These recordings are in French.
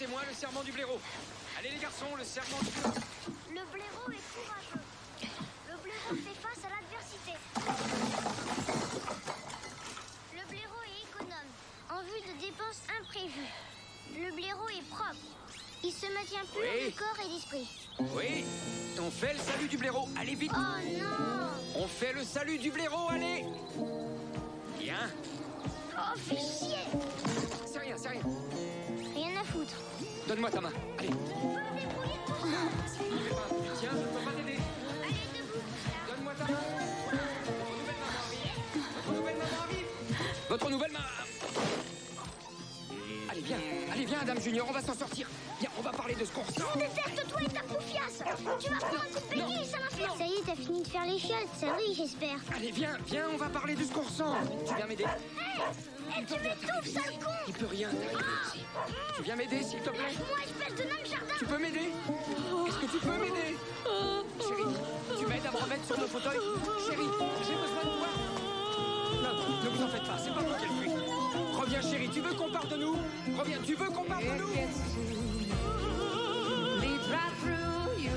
c'est moi, le serment du blaireau. Allez les garçons, le serment du blaireau. Le blaireau est courageux. Le blaireau fait face à l'adversité. Le blaireau est économe, en vue de dépenses imprévues. Le blaireau est propre. Il se maintient pur du corps et d'esprit. Oui, on fait le salut du blaireau. Allez vite. Oh non! On fait le salut du blaireau, allez. Bien. Oh, fais chier! C'est rien, c'est rien. Rien à foutre. Donne-moi ta main. Allez. Tu peux te débrouiller tout seul. Tiens, je peux pas t'aider. Allez, debout. Donne-moi ta main. Votre nouvelle maman arrive. Votre nouvelle maman. Allez, viens, Dame Junior, on va s'en sortir. Viens, on va parler de ce qu'on ressent. Je déteste toi et ta poufiasse. Tu vas prendre un coup de béquille, ça va faire. Ça y est, t'as fini de faire les chiottes, ça oui, j'espère. Allez, viens, on va parler de ce qu'on ressent. Tu viens m'aider? Hé, tu m'étouffes, sale con. Il peut rien t'arriver ici. Tu viens m'aider, s'il te plaît? Lâche-moi, espèce de nain de jardin. Tu peux m'aider? Est-ce que tu peux m'aider? Chérie, tu m'aides à me remettre sur le fauteuil? Chérie, j'ai besoin de toi. Non, ne vous en faites pas, c'est pas moi qui ai le fruit. Reviens, chérie, tu veux qu'on parle de nous? Reviens, tu veux qu'on parle de nous? Leads right through you,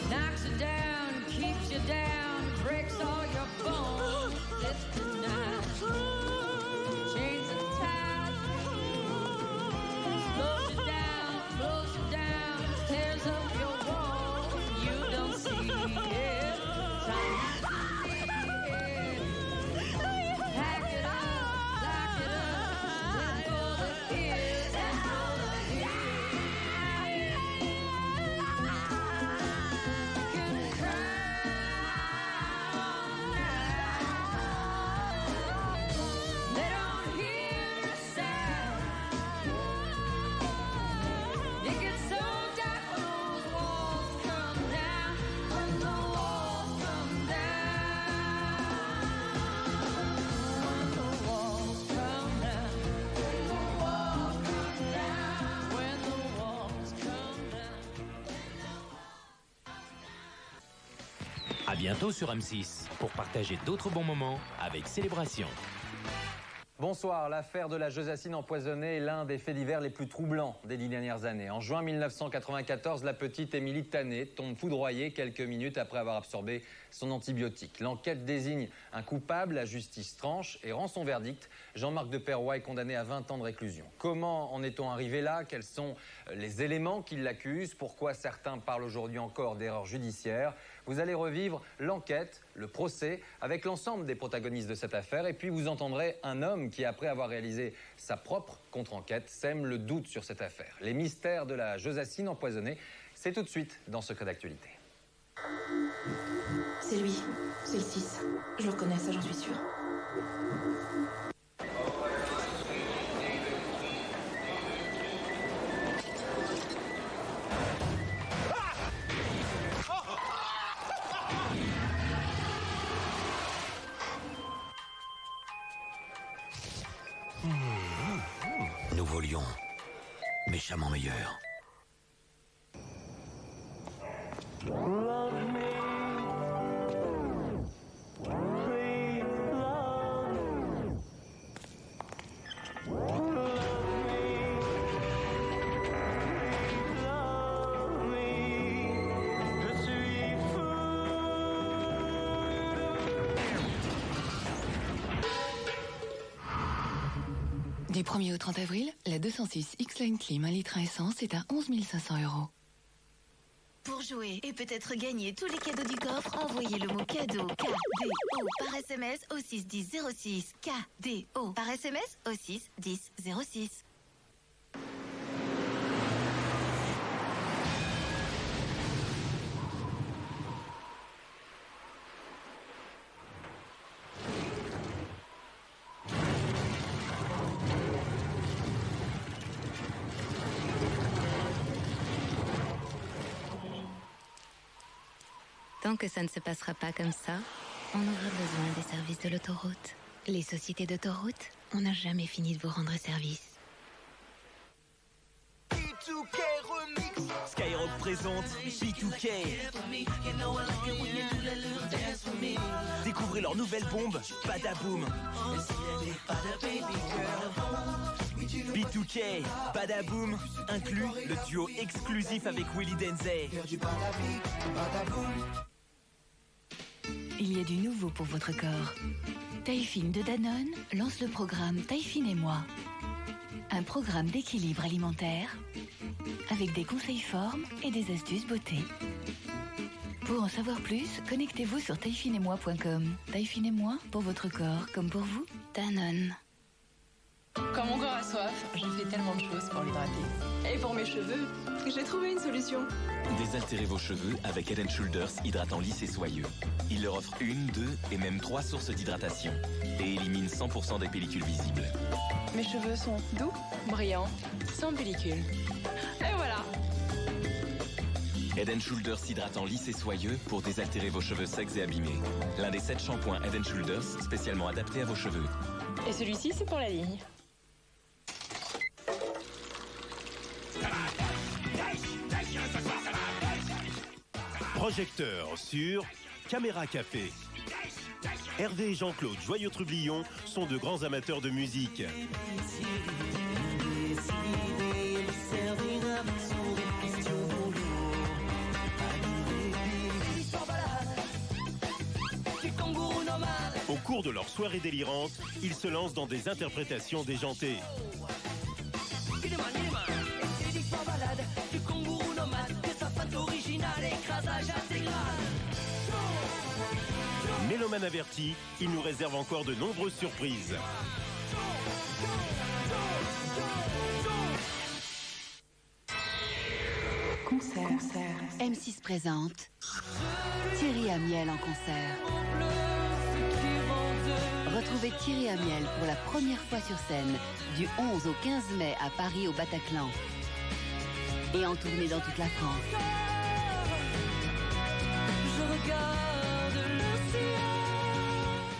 knocks you down, keeps you down, breaks all your bones. It's tonight. Chains and ties, slows you down, tears up your walls. You don't see it. Pack it up, lock it up, then for the kids and for the À bientôt sur M6 pour partager d'autres bons moments avec Célébration. Bonsoir. L'affaire de la Josacine empoisonnée est l'un des faits divers les plus troublants des 10 dernières années. En juin 1994, la petite Émilie Tanet tombe foudroyée quelques minutes après avoir absorbé son antibiotique. L'enquête désigne un coupable, la justice tranche et rend son verdict. Jean-Marc de Perroy est condamné à 20 ans de réclusion. Comment en est-on arrivé là? Quels sont les éléments qui l'accusent? Pourquoi certains parlent aujourd'hui encore d'erreur judiciaire? Vous allez revivre l'enquête, le procès, avec l'ensemble des protagonistes de cette affaire. Et puis vous entendrez un homme qui, après avoir réalisé sa propre contre-enquête, sème le doute sur cette affaire. Les mystères de la Josacine empoisonnée, c'est tout de suite dans Secret d'actualité. C'est lui, c'est le 6. Je le reconnais, ça j'en suis sûre. Nous volions méchamment meilleurs. Du 1er au 30 avril, la 206 X-Line Clim 1 litre à essence est à 11 500 €. Pour jouer et peut-être gagner tous les cadeaux du coffre, envoyez le mot cadeau KDO par SMS au 6 10 06. KDO par SMS au 6 10 06. Tant que ça ne se passera pas comme ça, on aura besoin des services de l'autoroute. Les sociétés d'autoroute, on n'a jamais fini de vous rendre service. B2K Remix. Skyrock présente B2K. Découvrez leur nouvelle bombe, Badaboom. B2K, Badaboom, inclut le duo exclusif avec Willy Denzey. Il y a du nouveau pour votre corps. Taïfine de Danone lance le programme Taïfine et moi. Un programme d'équilibre alimentaire avec des conseils formes et des astuces beauté. Pour en savoir plus, connectez-vous sur taïfineetmoi.com. Taïfine et moi, pour votre corps comme pour vous, Danone. Quand mon corps a soif, je fais tellement de choses pour l'hydrater. Et pour mes cheveux, j'ai trouvé une solution. Désaltérez vos cheveux avec Head & Shoulders hydratant lisse et soyeux. Il leur offre 1, 2 et même 3 sources d'hydratation et élimine 100% des pellicules visibles. Mes cheveux sont doux, brillants, sans pellicule. Et voilà. Head & Shoulders hydratant lisse et soyeux pour désaltérer vos cheveux secs et abîmés. L'un des 7 shampoings Head & Shoulders spécialement adaptés à vos cheveux. Et celui-ci, c'est pour la ligne. Projecteur sur Caméra Café. Hervé et Jean-Claude Joyeux-Trublion sont de grands amateurs de musique. Au cours de leur soirée délirante, ils se lancent dans des interprétations déjantées. Mélomane averti, il nous réserve encore de nombreuses surprises. Concert. M6 présente Thierry Amiel en concert. Retrouvez Thierry Amiel pour la première fois sur scène du 11 au 15 mai à Paris au Bataclan et en tournée dans toute la France.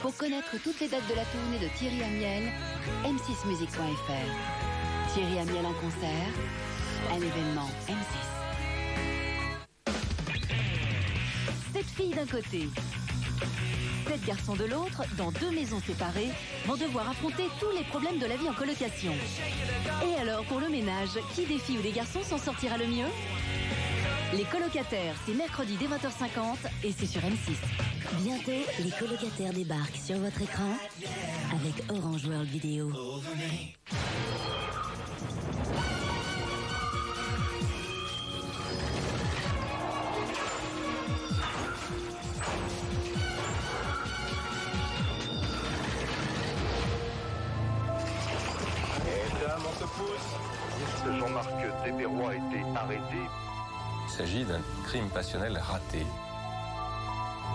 Pour connaître toutes les dates de la tournée de Thierry Amiel, m6musique.fr. Thierry Amiel en concert, un événement M6. 7 filles d'un côté, 7 garçons de l'autre, dans 2 maisons séparées, vont devoir affronter tous les problèmes de la vie en colocation. Et alors, pour le ménage, qui des filles ou des garçons s'en sortira le mieux? Les colocataires, c'est mercredi dès 20h50 et c'est sur M6. Bientôt, les colocataires débarquent sur votre écran avec Orange World Video. Mesdames, on se pousse. Jean-Marc Desperrois a été arrêté. Il s'agit d'un crime passionnel raté.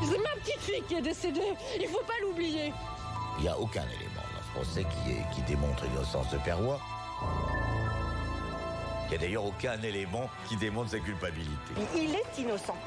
C'est ma petite fille qui est décédée. Il faut pas l'oublier. Il n'y a aucun élément dans ce procès qui démontre l'innocence de Perrois. Il n'y a d'ailleurs aucun élément qui démontre sa culpabilité. Il est innocent.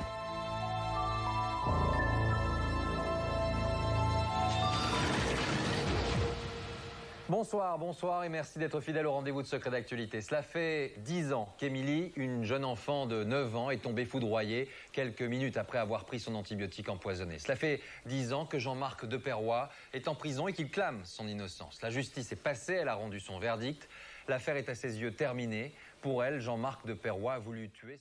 Bonsoir et merci d'être fidèle au rendez-vous de Secret d'actualité. Cela fait 10 ans qu'Émilie, une jeune enfant de 9 ans, est tombée foudroyée quelques minutes après avoir pris son antibiotique empoisonné. Cela fait 10 ans que Jean-Marc Desperrois est en prison et qu'il clame son innocence. La justice est passée, elle a rendu son verdict. L'affaire est à ses yeux terminée. Pour elle, Jean-Marc Desperrois a voulu tuer...